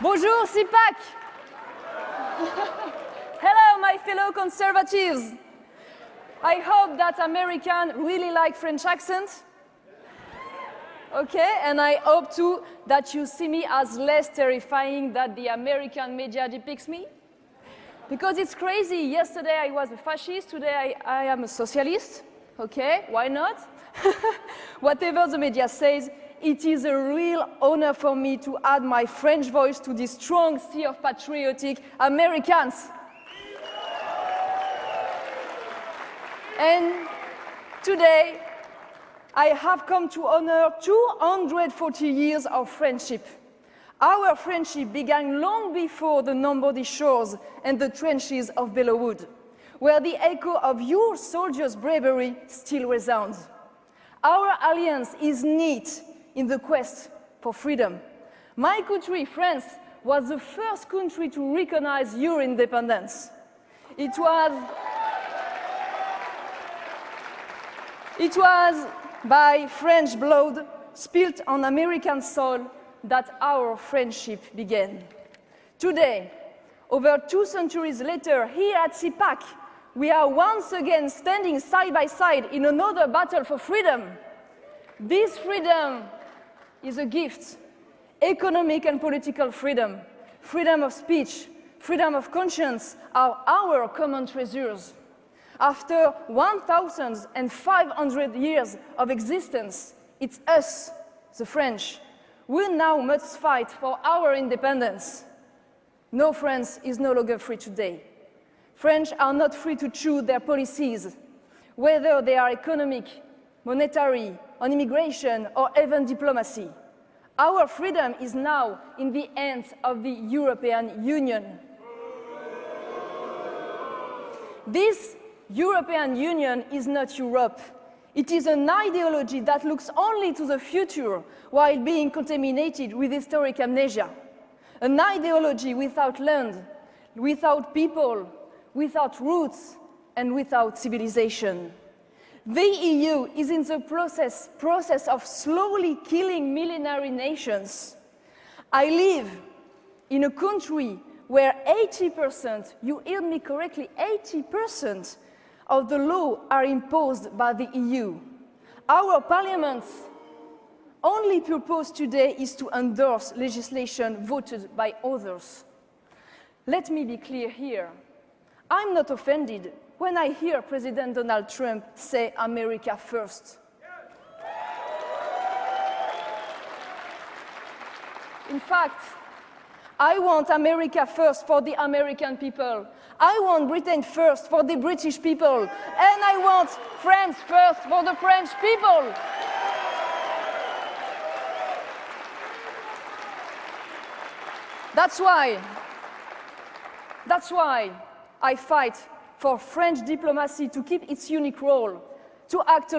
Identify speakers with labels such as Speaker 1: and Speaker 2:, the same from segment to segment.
Speaker 1: Bonjour, CPAC! Hello, my fellow conservatives. I hope that Americans really like French accent. Okay, and I hope too that you see me as less terrifying than the American media depicts me. Because it's crazy. Yesterday I was a fascist, today I am a socialist. Okay, why not? Whatever the media says, it is a real honor for me to add my French voice to this strong sea of patriotic Americans. And today, I have come to honor 240 years of friendship. Our friendship began long before the Normandy shores and the trenches of Belleau, where the echo of your soldiers' bravery still resounds. Our alliance is knit in the quest for freedom. My country, France, was the first country to recognize your independence. It was by French blood spilt on American soil that our friendship began. Today, over 2 centuries later, here at CPAC, we are once again standing side by side in another battle for freedom. This freedom is a gift: economic and political freedom, freedom of speech, freedom of conscience are our common treasures. After 1,500 years of existence, it's us, the French, who now must fight for our independence. No, France is no longer free today. French are not free to choose their policies, whether they are economic, monetary, on immigration, or even diplomacy. Our freedom is now in the hands of the European Union. This European Union is not Europe. It is an ideology that looks only to the future while being contaminated with historic amnesia. An ideology without land, without people, without roots, and without civilization. The EU is in the process of slowly killing millenary nations. I live in a country where 80%, you heard me correctly, 80% of the law are imposed by the EU. Our parliament's only purpose today is to endorse legislation voted by others. Let me be clear here. I'm not offended when I hear President Donald Trump say America first. In fact, I want America first for the American people. I want Britain first for the British people. And I want France first for the French people. That's why I fight for French diplomacy to keep its unique role, to act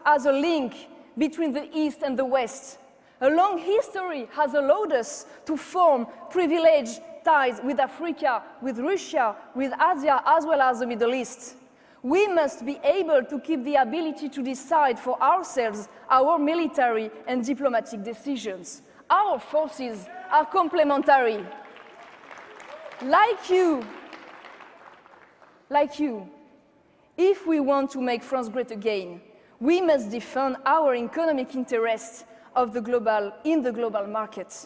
Speaker 1: as a link between the East and the West. A long history has allowed us to form privileged ties with Africa, with Russia, with Asia, as well as the Middle East. We must be able to keep the ability to decide for ourselves our military and diplomatic decisions. Our forces are complementary. Like you, if we want to make France great again, we must defend our economic interests in the global market.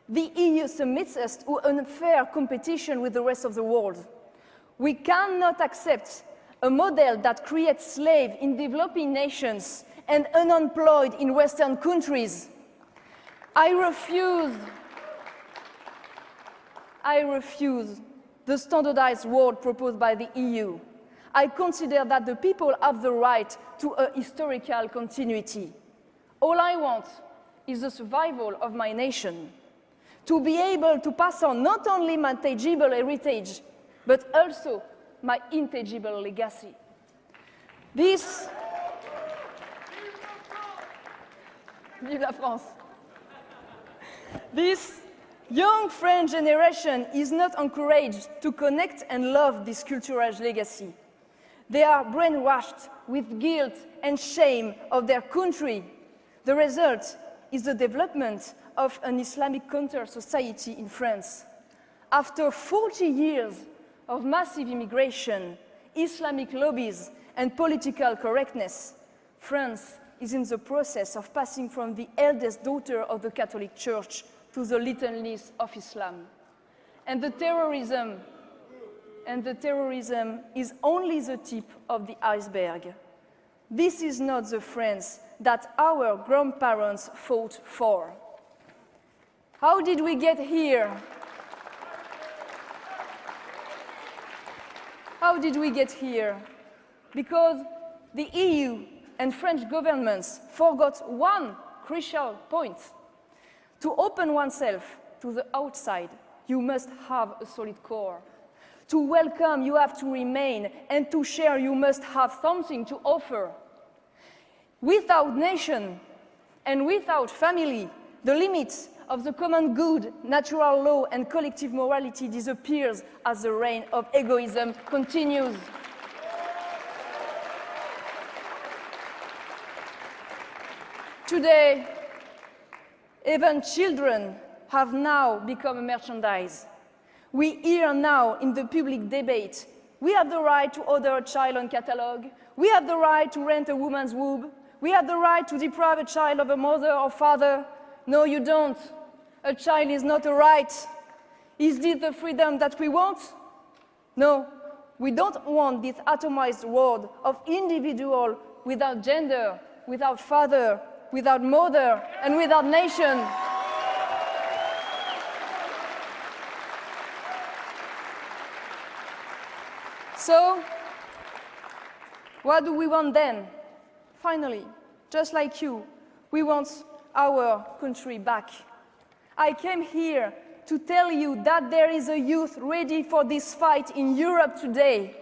Speaker 1: The EU submits us to unfair competition with the rest of the world. We cannot accept a model that creates slaves in developing nations and unemployed in Western countries. I refuse the standardized world proposed by the EU. I consider that the people have the right to a historical continuity. All I want is the survival of my nation, to be able to pass on not only my tangible heritage, but also my intangible legacy. Vive la France! This young French generation is not encouraged to connect and love this cultural legacy. They are brainwashed with guilt and shame of their country. The result is the development of an Islamic counter-society in France. After 40 years of massive immigration, Islamic lobbies, and political correctness, France is in the process of passing from the eldest daughter of the Catholic Church to the little niece of Islam. And the terrorism is only the tip of the iceberg. This is not the France that our grandparents fought for. How did we get here? How did we get here? Because the EU and French governments forgot one crucial point. To open oneself to the outside, you must have a solid core. To welcome, you have to remain, and to share, you must have something to offer. Without nation and without family, the limits of the common good, natural law, and collective morality disappears as the reign of egoism continues. Today, even children have now become a merchandise. We hear now in the public debate, we have the right to order a child on catalog, we have the right to rent a woman's womb, we have the right to deprive a child of a mother or father. No, you don't. A child is not a right. Is this the freedom that we want? No, we don't want this atomized world of individual without gender, without father, without mother, and without nation. So, what do we want then? Finally, just like you, we want our country back. I came here to tell you that there is a youth ready for this fight in Europe today.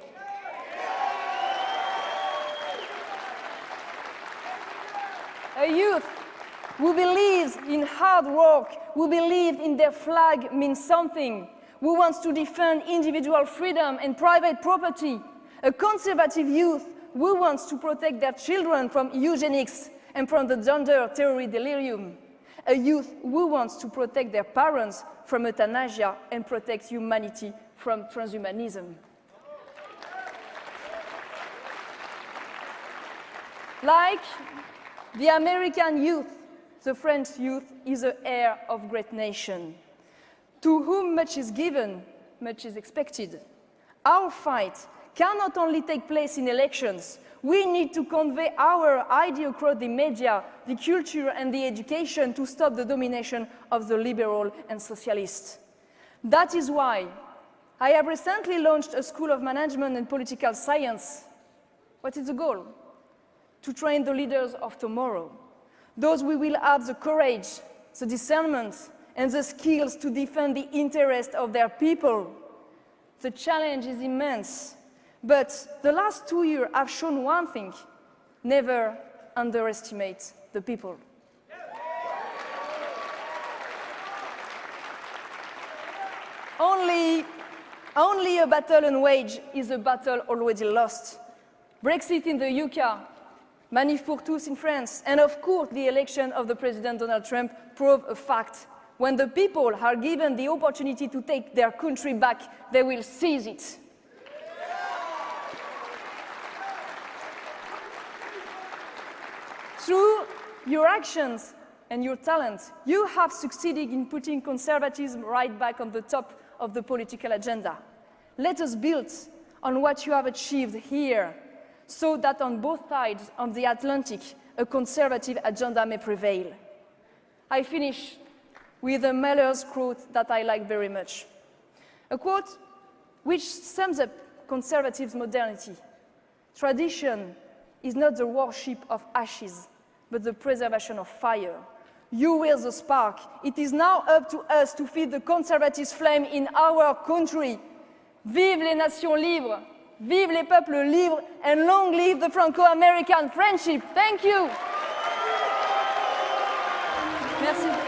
Speaker 1: A youth who believes in hard work, who believes in their flag means something, who wants to defend individual freedom and private property. A conservative youth who wants to protect their children from eugenics and from the gender theory delirium. A youth who wants to protect their parents from euthanasia and protect humanity from transhumanism. Like the American youth, the French youth is the heir of great nation. To whom much is given, much is expected. Our fight cannot only take place in elections. We need to convey our idea across the media, the culture, and the education to stop the domination of the liberal and socialists. That is why I have recently launched a School of Management and Political Science. What is the goal? To train the leaders of tomorrow. Those who will have the courage, the discernment, and the skills to defend the interests of their people. The challenge is immense. But the last 2 years have shown one thing: never underestimate the people. Only a battle unwaged is a battle already lost. Brexit in the UK, Manif pour tous in France, and of course the election of the President Donald Trump prove a fact. When the people are given the opportunity to take their country back, they will seize it. Through your actions and your talent, you have succeeded in putting conservatism right back on the top of the political agenda. Let us build on what you have achieved here, so that on both sides of the Atlantic, a conservative agenda may prevail. I finish with a Mahler's quote that I like very much. A quote which sums up conservative modernity. Tradition is not the worship of ashes, but the preservation of fire. You were the spark. It is now up to us to feed the conservative flame in our country. Vive les nations libres, vive les peuples libres, and long live the Franco-American friendship. Thank you. Merci.